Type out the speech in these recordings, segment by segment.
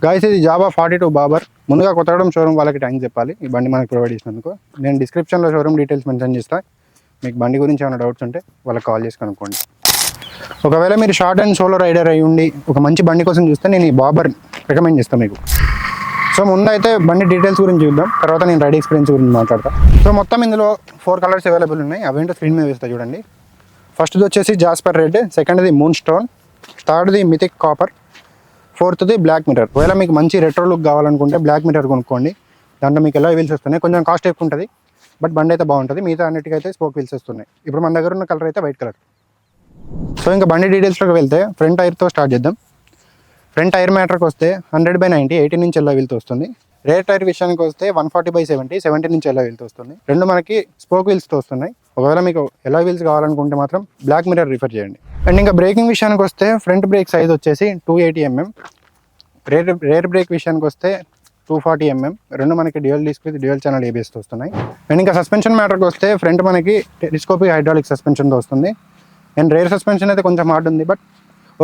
Guys ఇది జాబా 42 బాబర్. ముందుగా కొత్తగూడెం షోరూమ్ వాళ్ళకి థ్యాంక్స్ చెప్పాలి ఈ బండి మనకి ప్రొవైడ్ చేసినందుకు. నేను డిస్క్రిప్షన్లో షోరూమ్ డీటెయిల్స్ మెన్షన్ చేస్తాను. మీకు బండి గురించి ఏమైనా డౌట్స్ ఉంటే వాళ్ళకి కాల్ చేసి కనుక్కోండి. ఒకవేళ మీరు షార్ట్ అండ్ సోలో రైడర్ అయ్యి ఉండి ఒక మంచి బండి కోసం చూస్తే నేను ఈ బాబర్ రికమెండ్ చేస్తాను మీకు. సో ముందైతే బండి డీటెయిల్స్ గురించి చూద్దాం, తర్వాత నేను రైడ్ ఎక్స్పీరియన్స్ గురించి మాట్లాడతాను. సో మొత్తం ఇందులో 4 కలర్స్ అవైలబుల్ ఉన్నాయి. అవేంటో స్క్రీన్ మీద వేస్తా చూడండి. ఫస్ట్ది వచ్చేసి జాస్పర్ రెడ్, సెకండ్ది మూన్ స్టోన్, థర్డ్ది మిథిక్ కాపర్, ఫోర్త్ది బ్లాక్ మిర్రర్. ఒకవేళ మీకు మంచి రెట్రో లుక్ కావాలనుకుంటే బ్లాక్ మిర్రర్ కొనుక్కోండి. దాంట్లో మీకు ఎలా వీల్స్ వస్తున్నాయి, కొంచెం కాస్ట్ ఎక్కువ ఉంటుంది బట్ బండి అయితే బాగుంటుంది. మిగతా అన్నిటికైతే స్పోక్ వీల్స్ వస్తున్నాయి. ఇప్పుడు మన దగ్గర ఉన్న కలర్ అయితే వైట్ కలర్. సో ఇంకా బండి డీటెయిల్స్లోకి వెళ్తే ఫ్రంట్ టైర్తో స్టార్ట్ చేద్దాం. ఫ్రంట్ టైర్ మ్యాటర్కి వస్తే 100/90 18 ఇంచ్ ఎలా వీల్తో వస్తుంది. రేర్ టైర్ విషయానికి వస్తే 140/70 17 ఇంచ్ ఎలా వీల్తో వస్తుంది. రెండు మనకి స్పోక్ వీల్స్తో వస్తున్నాయి. ఒకవేళ మీకు ఎలా వీల్స్ కావాలనుకుంటే మాత్రం బ్లాక్ మిర్రర్ రిఫర్ చేయండి. అండ్ ఇంకా బ్రేకింగ్ విషయానికి వస్తే ఫ్రంట్ బ్రేక్ సైజ్ వచ్చేసి 280 mm, రేర్ బ్రేక్ విషయానికి వస్తే 240 mm. రెండు మనకి dual disc with dual channel ఏబిఎస్తో వస్తున్నాయి. అండ్ ఇంకా సస్పెన్షన్ మ్యాటర్కి వస్తే ఫ్రంట్ మనకి టెలిస్కోపిక్ హైడ్రాలిక్ సస్పెన్షన్తో వస్తుంది. అండ్ రేర్ సస్పెన్షన్ అయితే కొంచెం హార్డ్ ఉంది బట్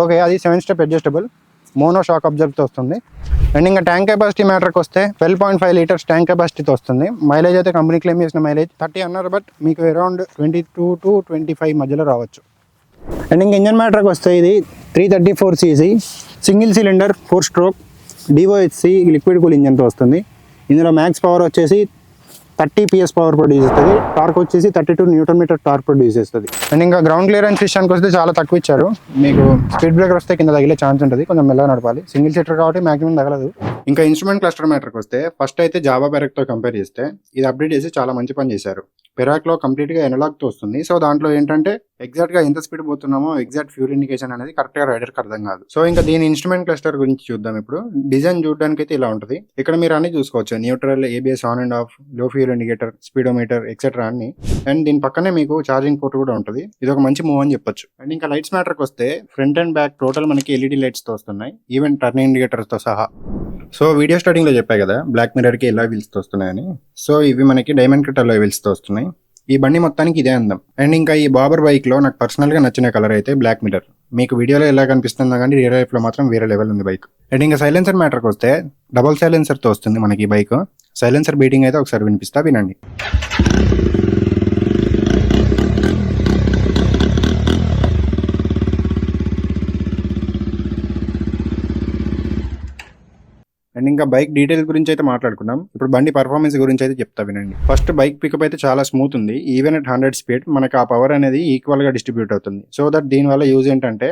ఓకే, అది 7 స్టెప్ అడ్జస్టబుల్ మోనో షాక్ అబ్జర్వ్తో వస్తుంది. అండ్ ఇంకా ట్యాంక్ కెపాసిటీ మ్యాటర్కి వస్తే 12.5 లీటర్స్ ట్యాంక్ కెపాసిటీతో వస్తుంది. మైలేజ్ అయితే కంపెనీ క్లెయిమ్ చేసిన మైలేజ్ 30 అన్నారు బట్ మీకు అరౌండ్ 22 to 25 మధ్యలో రావచ్చు. అండ్ ఇంకా ఇంజన్ మ్యాటర్కి వస్తే ఇది 334cc single cylinder 4 stroke DOHC liquid cool ఇంజన్తో వస్తుంది. ఇందులో మ్యాక్స్ పవర్ వచ్చేసి 30 PS పవర్ ప్రొడ్యూస్ చేస్తుంది. టార్క్ వచ్చేసి 32 Nm టార్క్ ప్రొడ్యూస్ చేస్తుంది. అండ్ ఇంకా గ్రౌండ్ క్లియరెన్స్ విషయానికి వస్తే చాలా తక్కువ ఇచ్చారు. మీకు స్పీడ్ బ్రేకర్ వస్తే కింద తగిలే ఛాన్స్ ఉంటుంది, కొంచెం మెల్లగా నడపాలి. సింగిల్ సీటర్ కాబట్టి మాక్సిమం తగలదు. ఇంకా ఇన్స్ట్రుమెంట్ క్లస్టర్ మ్యాటర్కి వస్తే ఫస్ట్ అయితే జావా పెరాక్తో కంపేర్ చేస్తే ఇది అప్డేట్ చేసి చాలా మంచి పని చేశారు. పెరాక్లో కంప్లీట్గా ఎనలాగ్తో వస్తుంది. సో దాంట్లో ఏంటంటే ఎగ్జాక్ట్గా ఎంత స్పీడ్ పోతున్నామో ఎగ్జాక్ట్ ఫ్యూల్ ఇండికేషన్ అనేది కరెక్ట్గా రైడర్కి అర్థం కాదు. సో ఇంకా దీని ఇన్స్ట్రుమెంట్ క్లస్టర్ గురించి చూద్దాం. ఇప్పుడు డిజైన్ చూడడానికి అయితే ఇలా ఉంటుంది. ఇక్కడ మీరు అన్ని చూసుకోవచ్చు, neutral, ABS on and of, లో ఫ్యూల్ ఇండికేటర్, స్పీడోమీటర్ ఎక్సెట్రా అన్ని. అండ్ దీని పక్కనే మీకు ఛార్జింగ్ పోర్ట్ కూడా ఉంటుంది. ఇది ఒక మంచి మూవ్ అని చెప్పొచ్చు. అండ్ ఇంకా లైట్స్ మ్యాటర్కి వస్తే ఫ్రంట్ అండ్ బ్యాక్ టోటల్ మనకి LED లైట్స్తో వస్తున్నాయి, ఈవెన్ టర్నింగ్ ఇండికేటర్స్తో సహా. సో వీడియో స్టార్టింగ్లో చెప్పాయి కదా బ్లాక్ మిర్రర్కి ఎలా వీల్స్తో వస్తున్నాయని. సో ఇవి మనకి డైమండ్ కట్ అలా వీల్స్తో వస్తున్నాయి. ఈ బండి మొత్తానికి ఇదే అందం. అండ్ ఇంకా ఈ బాబర్ బైక్లో నాకు పర్సనల్గా నచ్చిన కలర్ అయితే బ్లాక్ మిర్రర్. మీకు వీడియోలో ఎలా కనిపిస్తుందో కానీ రియల్ లైఫ్లో మాత్రం వేరే లెవెల్ ఉంది బైక్. అండ్ ఇంకా సైలెన్సర్ మ్యాటర్కి వస్తే డబల్ సైలెన్సర్తో వస్తుంది మనకి ఈ బైక్. సైలెన్సర్ బీటింగ్ అయితే ఒకసారి వినిపిస్తా, వినండి. అండ్ ఇంకా బైక్ డీటెయిల్స్ గురించి అయితే మాట్లాడుకున్నాం. ఇప్పుడు బండి పర్ఫార్మెన్స్ గురించి అయితే చెప్తా, వినండి. ఫస్ట్ బైక్ పికప్ అయితే చాలా స్మూత్ ఉంది. ఈవెన్ అట్ 100 స్పీడ్ మనకు ఆ పవర్ అనేది ఈక్వల్ గా డిస్ట్రిబ్యూట్ అవుతుంది. సో దట్ దీనివల్ల యూజ్ ఏంటంటే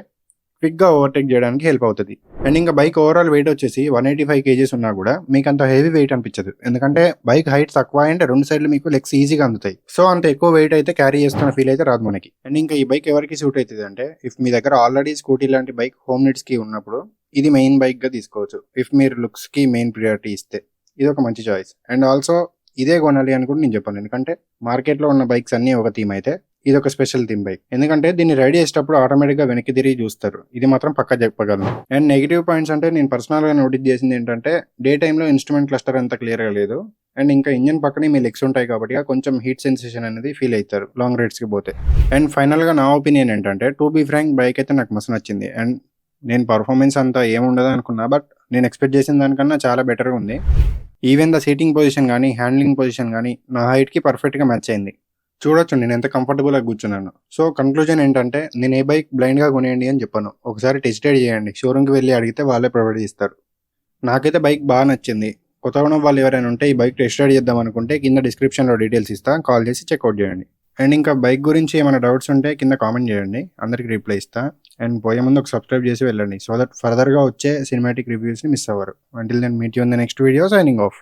క్విక్ గా ఓవర్టేక్ చేయడానికి హెల్ప్ అవుతుంది. అండ్ ఇంకా బైక్ ఓవరాల్ వెయిట్ వచ్చేసి 185 kgs ఉన్నా కూడా మీకు అంత హెవీ వెయిట్ అనిపించదు, ఎందుకంటే బైక్ హైట్ తక్కువ అండ్ రెండు సైడ్లు మీకు లెగ్స్ ఈజీగా అందుతాయి. సో అంత ఎక్కువ వెయిట్ అయితే క్యారీ చేస్తున్న ఫీల్ అయితే రాదు మనకి. అండ్ ఇంకా ఈ బైక్ ఎవరికి సూట్ అవుతుంది అంటే, ఇఫ్ మీ దగ్గర ఆల్రెడీ స్కూటీ లాంటి బైక్ హోమ్ నీడ్స్ కి ఉన్నప్పుడు ఇది మెయిన్ బైక్ గా తీసుకోవచ్చు. ఇఫ్ మీరు లుక్స్ కి మెయిన్ ప్రియారిటీ ఇస్తే ఇది ఒక మంచి చాయిస్. అండ్ ఆల్సో ఇదే కొనాలి అని కూడా నేను చెప్పాను, ఎందుకంటే మార్కెట్ లో ఉన్న బైక్స్ అన్ని ఒక థీమ్ అయితే ఇది ఒక స్పెషల్ థీమ్ బైక్. ఎందుకంటే దీన్ని రైడ్ చేసేటప్పుడు ఆటోమేటిక్ గా వెనక్కి తిరిగి చూస్తారు, ఇది మాత్రం పక్కా చెప్పగలను. అండ్ నెగిటివ్ పాయింట్స్ అంటే నేను పర్సనల్ గా నోటీస్ చేసింది ఏంటంటే డే టైమ్ లో ఇన్స్ట్రుమెంట్ క్లస్టర్ అంత క్లియర్ గా లేదు. అండ్ ఇంకా ఇంజన్ పక్కనే మీ లెగ్స్ ఉంటాయి కాబట్టి కొంచెం హీట్ సెన్సేషన్ అనేది ఫీల్ అవుతారు లాంగ్ రైడ్స్ కి పోతే. అండ్ ఫైనల్ గా నా ఒపీనియన్ ఏంటంటే, టు బీ ఫ్రాంక్ బైక్ అయితే నాకు మస్తు నచ్చింది. అండ్ నేను పర్ఫార్మెన్స్ అంతా ఏముండదు అనుకున్నా బట్ నేను ఎక్స్పెక్ట్ చేసిన దానికన్నా చాలా బెటర్గా ఉంది. ఈవెన్ ద సీటింగ్ పొజిషన్ కానీ హ్యాండ్లింగ్ పొజిషన్ కానీ నా హైట్కి పర్ఫెక్ట్గా మ్యాచ్ అయింది. చూడొచ్చు నేను ఎంత కంఫర్టబుల్గా కూర్చున్నాను. సో కంక్లూజన్ ఏంటంటే, నేను ఏ బైక్ బ్లైండ్గా కొనేయండి అని చెప్పాను, ఒకసారి టెస్ట్ రైడ్ చేయండి. షోరూమ్కి వెళ్ళి అడిగితే వాళ్ళే ప్రొవైడ్ చేస్తారు. నాకైతే బైక్ బాగా నచ్చింది. కొత్తగా వాళ్ళు ఎవరైనా ఉంటే ఈ బైక్ టెస్ట్ రైడ్ చేద్దాం అనుకుంటే కింద డిస్క్రిప్షన్లో డీటెయిల్స్ ఇస్తా, కాల్ చేసి చెక్అవుట్ చేయండి. అండ్ ఇంకా బైక్ గురించి ఏమైనా డౌట్స్ ఉంటే కింద కామెంట్ చేయండి, అందరికి రిప్లై ఇస్తా. అండ్ పోయే ముందు ఒక సబ్స్క్రైబ్ చేసి వెళ్ళండి, సో దట్ ఫర్దర్గా వచ్చే సినిమాటిక్ రివ్యూస్ని మిస్ అవ్వరు. Until then meet you in the next video, signing of.